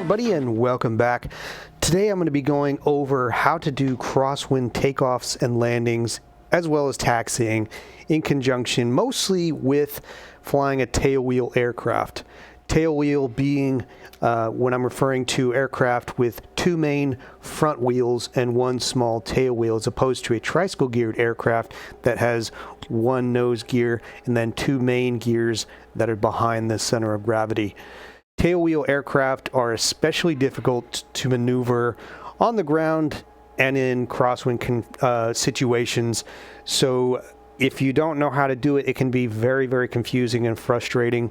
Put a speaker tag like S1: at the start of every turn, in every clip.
S1: everybody, and welcome back. Today I'm going to be going over how to do crosswind takeoffs and landings as well as taxiing in conjunction mostly with flying a tailwheel aircraft. Tailwheel being when I'm referring to aircraft with two main front wheels and one small tail wheel, as opposed to a tricycle geared aircraft that has one nose gear and then two main gears that are behind the center of gravity. Tailwheel aircraft are especially difficult to maneuver on the ground and in crosswind situations. So if you don't know how to do it, it can be very, very confusing and frustrating.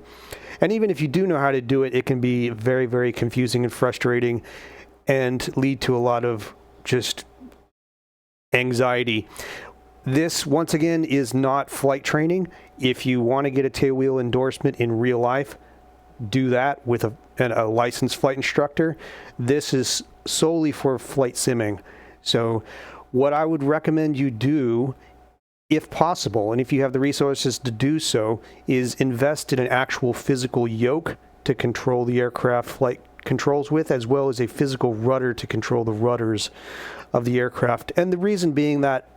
S1: And even if you do know how to do it, it can be very, very confusing and frustrating and lead to a lot of just anxiety. This, once again, is not flight training. If you want to get a tailwheel endorsement in real life, do that with a licensed flight instructor. This is solely for flight simming. So what I would recommend you do, if possible, and if you have the resources to do so, is invest in an actual physical yoke to control the aircraft flight controls with, as well as a physical rudder to control the rudders of the aircraft. And the reason being that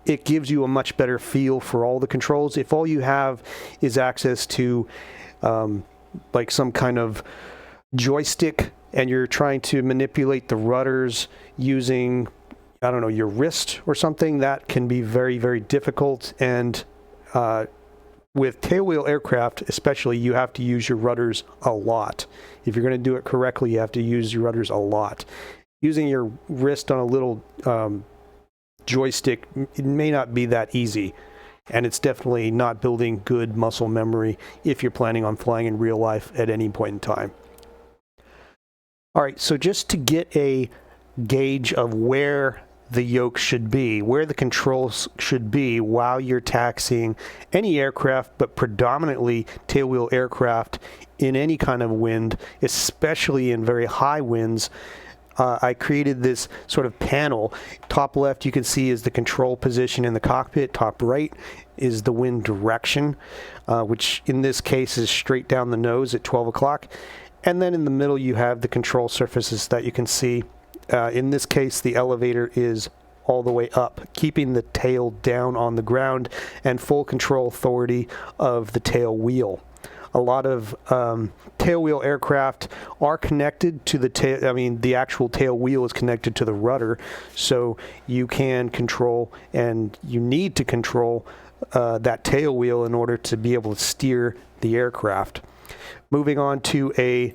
S1: it gives you a much better feel for all the controls. If all you have is access to like some kind of joystick and you're trying to manipulate the rudders using, I don't know, your wrist or something, that can be very, very difficult. And with tailwheel aircraft especially, you have to use your rudders a lot. If you're going to do it correctly, you have to use your rudders a lot. Using your wrist on a little joystick, it may not be that easy. And it's definitely not building good muscle memory if you're planning on flying in real life at any point in time. All right, so just to get a gauge of where the yoke should be, where the controls should be while you're taxiing any aircraft, but predominantly tailwheel aircraft in any kind of wind, especially in very high winds, I created this sort of panel. Top left you can see is the control position in the cockpit. Top right is the wind direction, which in this case is straight down the nose at 12 o'clock. And then in the middle you have the control surfaces that you can see. In this case the elevator is all the way up, keeping the tail down on the ground and full control authority of the tail wheel. A lot of tailwheel aircraft are connected to the tail. I mean, the actual tail wheel is connected to the rudder, so you can control and you need to control that tail wheel in order to be able to steer the aircraft. Moving on to a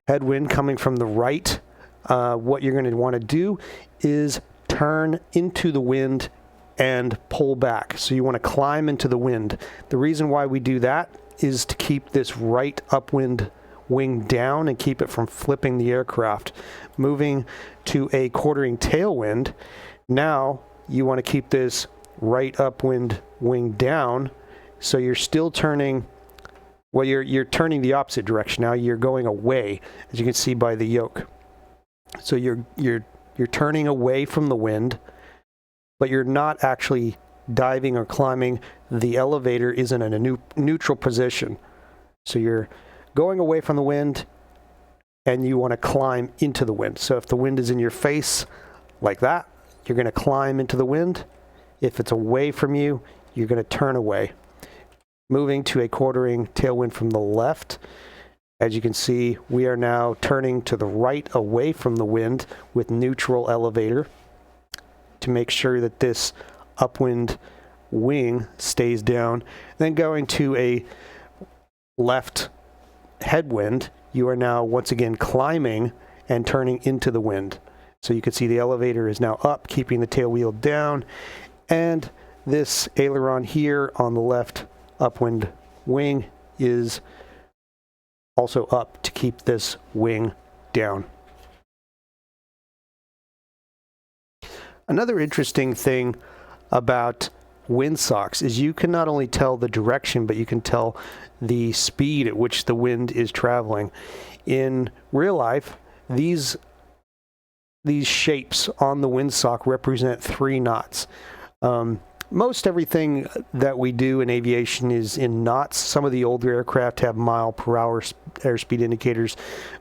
S1: headwind coming from the right, what you're going to want to do is turn into the wind and pull back. So you want to climb into the wind. The reason why we do that is to keep this right upwind wing down and keep it from flipping the aircraft. Moving to a quartering tailwind, now you want to keep this right upwind wing down, so you're still turning, well, you're turning the opposite direction now. You're going away, as you can see by the yoke. So you're turning away from the wind, but you're not actually diving or climbing. The elevator is in a neutral position. So you're going away from the wind and you want to climb into the wind. So if the wind is in your face like that, you're going to climb into the wind. If it's away from you, you're going to turn away. Moving to a quartering tailwind from the left, as you can see, we are now turning to the right away from the wind with neutral elevator to make sure that this upwind wing stays down. Then going to a left headwind, you are now once again climbing and turning into the wind. So you can see the elevator is now up, keeping the tail wheel down, and this aileron here on the left upwind wing is also up to keep this wing down. Another interesting thing about windsocks is you can not only tell the direction, but you can tell the speed at which the wind is traveling. In real life, these shapes on the windsock represent 3 knots. most everything that we do in aviation is in knots. Some of the older aircraft have mile-per-hour airspeed indicators,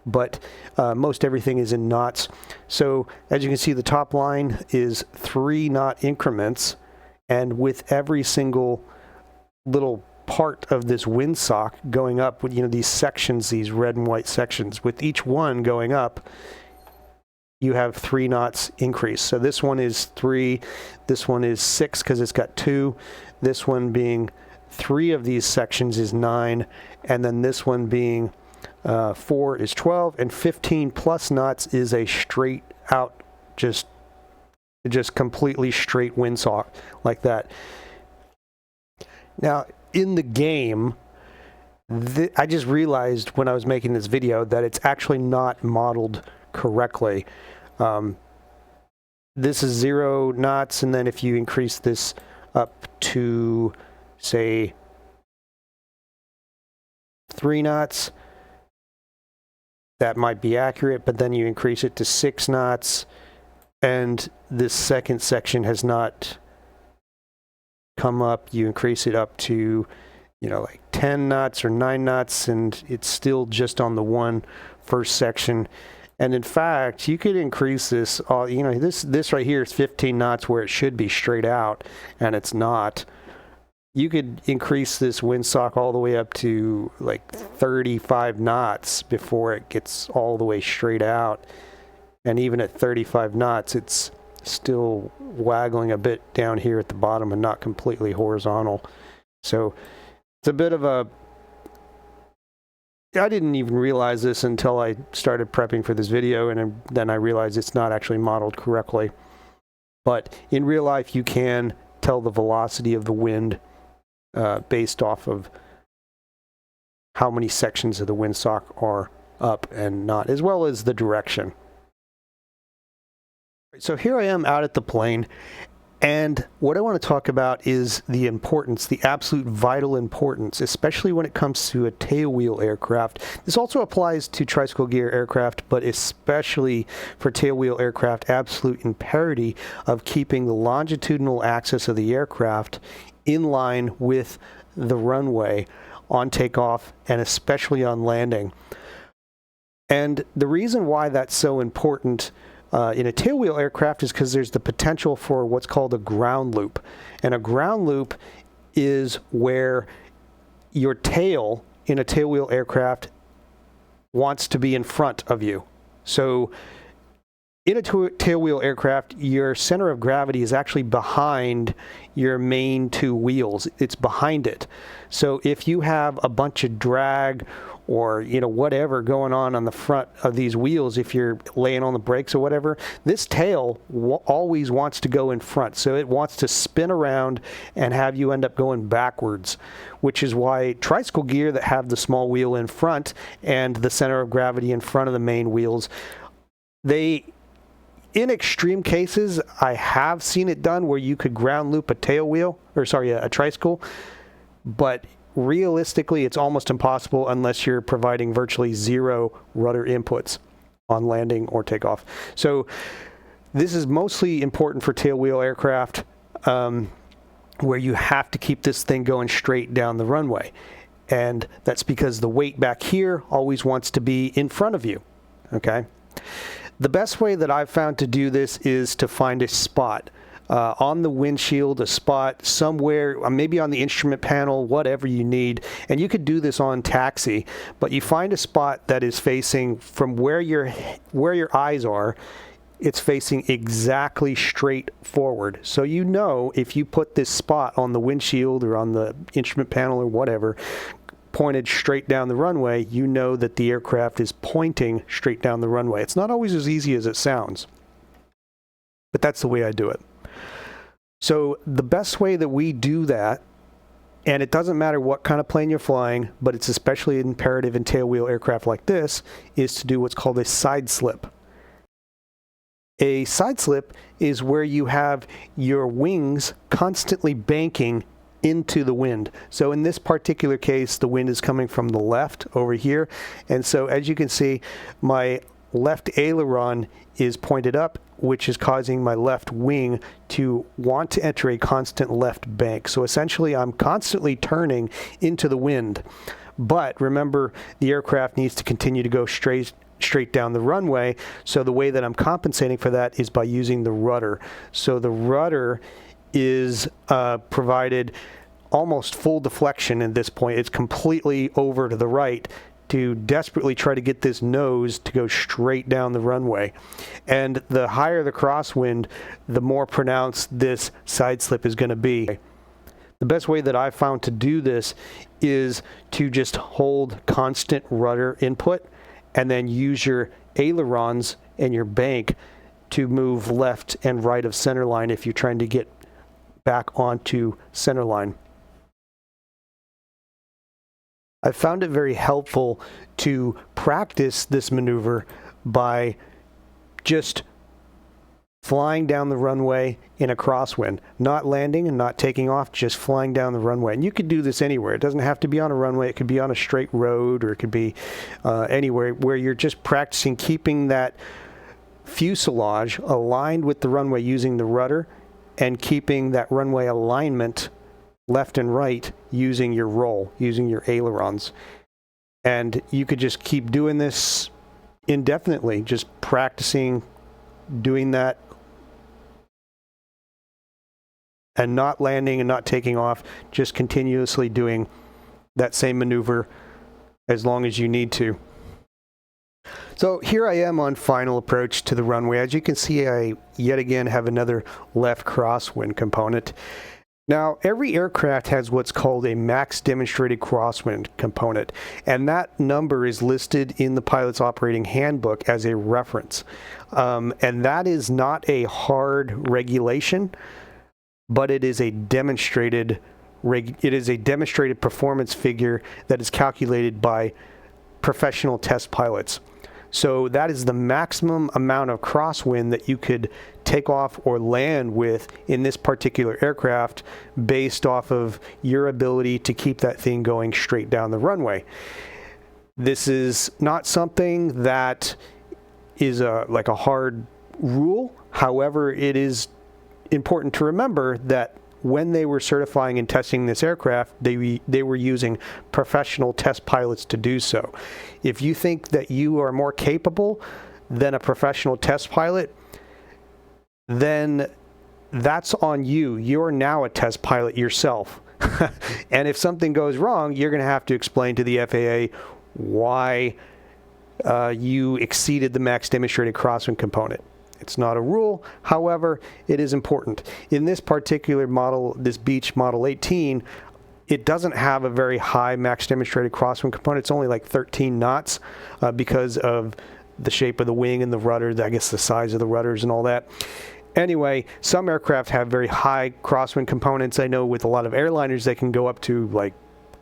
S1: but most everything is in knots. So as you can see, the top line is 3-knot increments, and with every single little part of this windsock going up, with, you know, these sections, these red and white sections, with each one going up, you have 3 knots increase. So this one is 3, this one is 6 because it's got 2, this one being 3 of these sections is 9, and then this one being 4 is 12, and 15 plus knots is a straight out, just completely straight windsock like that. Now in the game, I just realized when I was making this video that it's actually not modeled correctly. This is 0 knots, and then if you increase this up to, say, 3 knots, that might be accurate, but then you increase it to 6 knots, and this second section has not come up. You increase it up to, you know, like 10 knots or 9 knots, and it's still just on the first section. And in fact, you could increase this, you know, this right here is 15 knots where it should be straight out, and it's not. You could increase this windsock all the way up to like 35 knots before it gets all the way straight out. And even at 35 knots, it's still waggling a bit down here at the bottom and not completely horizontal. So it's a bit of a... I didn't even realize this until I started prepping for this video, and then I realized it's not actually modeled correctly. But in real life, you can tell the velocity of the wind based off of how many sections of the windsock are up and not, as well as the direction. So here I am out at the plane, and what I want to talk about is the importance, the absolute vital importance, especially when it comes to a tailwheel aircraft. This also applies to tricycle gear aircraft, but especially for tailwheel aircraft, absolute imperative of keeping the longitudinal axis of the aircraft in line with the runway on takeoff and especially on landing. And the reason why that's so important in a tailwheel aircraft is because there's the potential for what's called a ground loop. And a ground loop is where your tail in a tailwheel aircraft wants to be in front of you. So in a tailwheel aircraft, your center of gravity is actually behind your main 2 wheels. It's behind it. So if you have a bunch of drag or, you know, whatever going on the front of these wheels, if you're laying on the brakes or whatever, this tail always wants to go in front. So it wants to spin around and have you end up going backwards, which is why tricycle gear that have the small wheel in front and the center of gravity in front of the main wheels, in extreme cases, I have seen it done where you could ground loop a tricycle, but realistically, it's almost impossible unless you're providing virtually 0 rudder inputs on landing or takeoff. So this is mostly important for tailwheel aircraft where you have to keep this thing going straight down the runway. And that's because the weight back here always wants to be in front of you, okay? The best way that I've found to do this is to find a spot on the windshield, a spot somewhere, maybe on the instrument panel, whatever you need. And you could do this on taxi, but you find a spot that is facing from where your eyes are. It's facing exactly straight forward. So you know if you put this spot on the windshield or on the instrument panel or whatever, pointed straight down the runway, you know that the aircraft is pointing straight down the runway. It's not always as easy as it sounds, but that's the way I do it. So the best way that we do that, and it doesn't matter what kind of plane you're flying, but it's especially imperative in tailwheel aircraft like this, is to do what's called a side slip. A side slip is where you have your wings constantly banking into the wind. So in this particular case, the wind is coming from the left over here. And so as you can see, my left aileron is pointed up, which is causing my left wing to want to enter a constant left bank. So essentially, I'm constantly turning into the wind. But remember, the aircraft needs to continue to go straight down the runway. So the way that I'm compensating for that is by using the rudder. So the rudder is provided almost full deflection at this point. It's completely over to the right to desperately try to get this nose to go straight down the runway. And the higher the crosswind, the more pronounced this side slip is going to be. The best way that I've found to do this is to just hold constant rudder input and then use your ailerons and your bank to move left and right of center line if you're trying to get back onto center line. I found it very helpful to practice this maneuver by just flying down the runway in a crosswind, not landing and not taking off, just flying down the runway. And you could do this anywhere. It doesn't have to be on a runway. It could be on a straight road, or it could be anywhere where you're just practicing keeping that fuselage aligned with the runway using the rudder and keeping that runway alignment left and right using your roll, using your ailerons. And you could just keep doing this indefinitely, just practicing doing that and not landing and not taking off, just continuously doing that same maneuver as long as you need to. So here I am on final approach to the runway. As you can see, I yet again have another left crosswind component. Now, every aircraft has what's called a max demonstrated crosswind component, and that number is listed in the pilot's operating handbook as a reference. And that is not a hard regulation, but it is a demonstrated performance figure that is calculated by professional test pilots. So that is the maximum amount of crosswind that you could take off or land with in this particular aircraft based off of your ability to keep that thing going straight down the runway. This is not something that is like a hard rule. However, it is important to remember that when they were certifying and testing this aircraft, they were using professional test pilots to do so. If you think that you are more capable than a professional test pilot, then that's on you. You're now a test pilot yourself. And if something goes wrong, you're going to have to explain to the FAA why you exceeded the max demonstrated crosswind component. It's not a rule, however, it is important. In this particular model, this Beech Model 18, it doesn't have a very high max demonstrated crosswind component. It's only like 13 knots because of the shape of the wing and the rudder, I guess the size of the rudders and all that. Anyway, some aircraft have very high crosswind components. I know with a lot of airliners, they can go up to like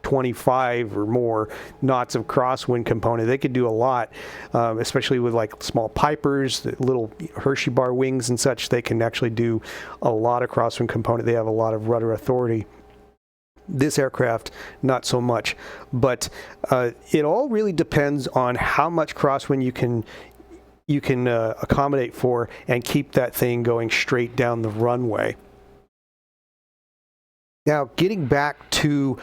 S1: 25 or more knots of crosswind component. They could do a lot, especially with like small Pipers, the little Hershey bar wings and such. They can actually do a lot of crosswind component. They have a lot of rudder authority. This aircraft, not so much. But it all really depends on how much crosswind you can accommodate for and keep that thing going straight down the runway. Now, getting back to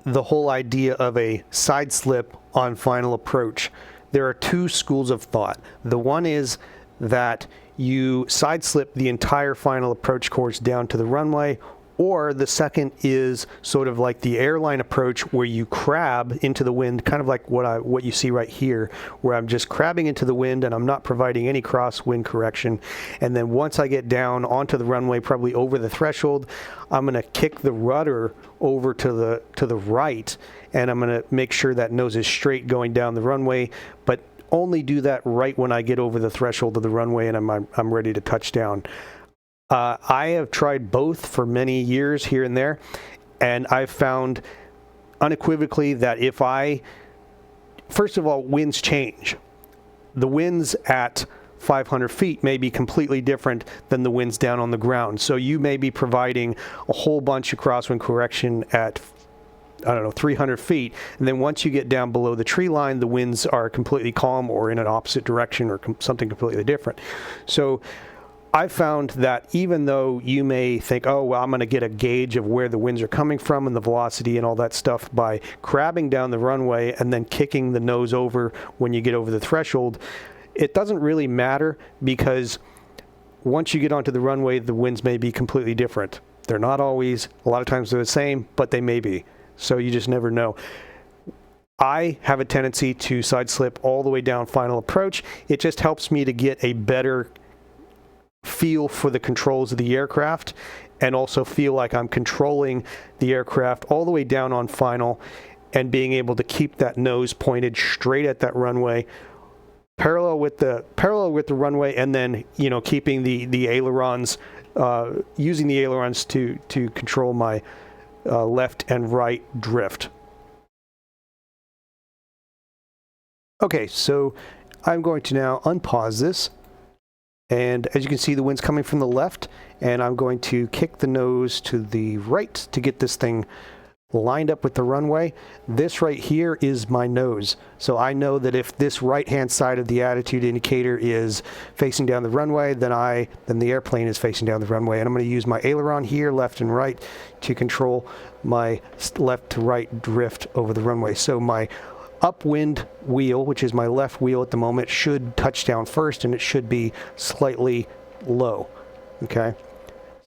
S1: the whole idea of a side slip on final approach, there are two schools of thought. The one is that you side slip the entire final approach course down to the runway, or the second is sort of like the airline approach where you crab into the wind, kind of like what you see right here, where I'm just crabbing into the wind and I'm not providing any crosswind correction. And then once I get down onto the runway, probably over the threshold, I'm going to kick the rudder over to the right, and I'm going to make sure that nose is straight going down the runway, but only do that right when I get over the threshold of the runway and I'm ready to touch down. I have tried both for many years here and there, and I've found unequivocally that if first of all, winds change. The winds at 500 feet may be completely different than the winds down on the ground. So you may be providing a whole bunch of crosswind correction at I don't know, 300 feet. And then once you get down below the tree line, the winds are completely calm or in an opposite direction or something completely different. So I found that even though you may think, oh, well, I'm going to get a gauge of where the winds are coming from and the velocity and all that stuff by crabbing down the runway and then kicking the nose over when you get over the threshold, it doesn't really matter, because once you get onto the runway, the winds may be completely different. They're not always. A lot of times they're the same, but they may be. So you just never know. I have a tendency to side slip all the way down final approach. It just helps me to get a better feel for the controls of the aircraft and also feel like I'm controlling the aircraft all the way down on final and being able to keep that nose pointed straight at that runway, parallel with the runway, and then, you know, keeping the ailerons, using the ailerons to control my left and right drift. Okay, so I'm going to now unpause this, and as you can see, the wind's coming from the left, and I'm going to kick the nose to the right to get this thing lined up with the runway. This right here is my nose, so I know that if this right hand side of the attitude indicator is facing down the runway, then the airplane is facing down the runway, and I'm going to use my aileron here, left and right, to control my left to right drift over the runway. So my upwind wheel, which is my left wheel at the moment, should touch down first, and it should be slightly low. Okay,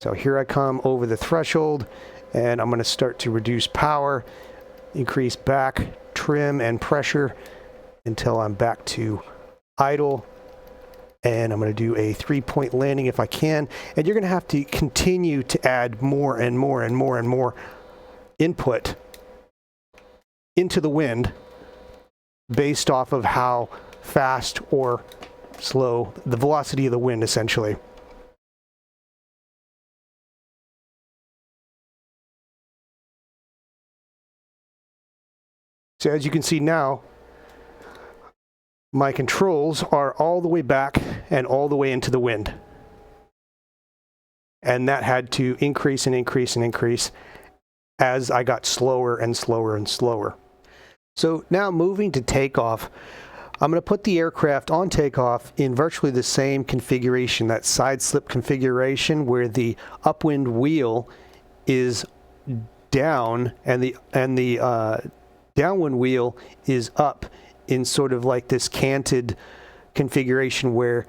S1: so here I come over the threshold, and I'm going to start to reduce power, increase back, trim, and pressure until I'm back to idle. And I'm going to do a 3-point landing if I can. And you're going to have to continue to add more and more and more and more input into the wind based off of how fast or slow the velocity of the wind, essentially. So as you can see now, my controls are all the way back and all the way into the wind. And that had to increase and increase and increase as I got slower and slower and slower. So now moving to takeoff, I'm going to put the aircraft on takeoff in virtually the same configuration, that side slip configuration where the upwind wheel is down and the downwind wheel is up in sort of like this canted configuration where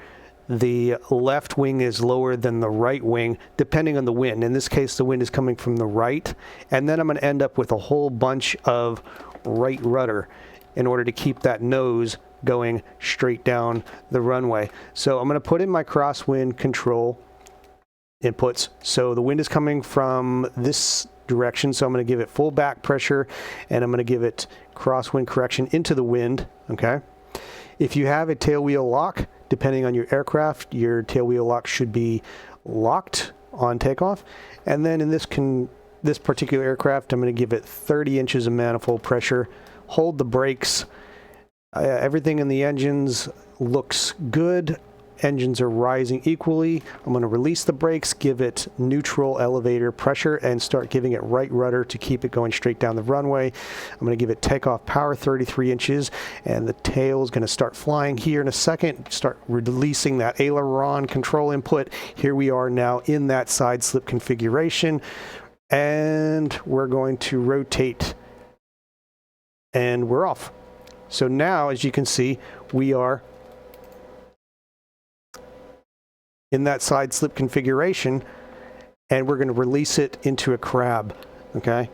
S1: the left wing is lower than the right wing, depending on the wind. In this case, the wind is coming from the right, and then I'm going to end up with a whole bunch of right rudder in order to keep that nose going straight down the runway. So I'm going to put in my crosswind control inputs. So the wind is coming from this direction, so I'm going to give it full back pressure, and I'm going to give it crosswind correction into the wind. Okay, if you have a tailwheel lock, depending on your aircraft, your tailwheel lock should be locked on takeoff. And then in this particular aircraft, I'm going to give it 30 inches of manifold pressure, hold the brakes. Everything in the engines looks good. Engines are rising equally. I'm going to release the brakes, give it neutral elevator pressure, and start giving it right rudder to keep it going straight down the runway. I'm going to give it takeoff power, 33 inches, and the tail is going to start flying here in a second. Start releasing that aileron control input. Here we are now in that side slip configuration, and we're going to rotate, and we're off. So now, as you can see, we are in that side slip configuration, and we're going to release it into a crab. Okay,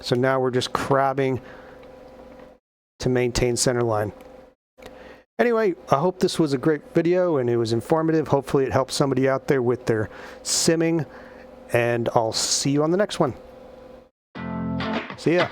S1: so now we're just crabbing to maintain center line. Anyway, I hope this was a great video and it was informative. Hopefully it helps somebody out there with their simming, and I'll see you on the next one. See ya.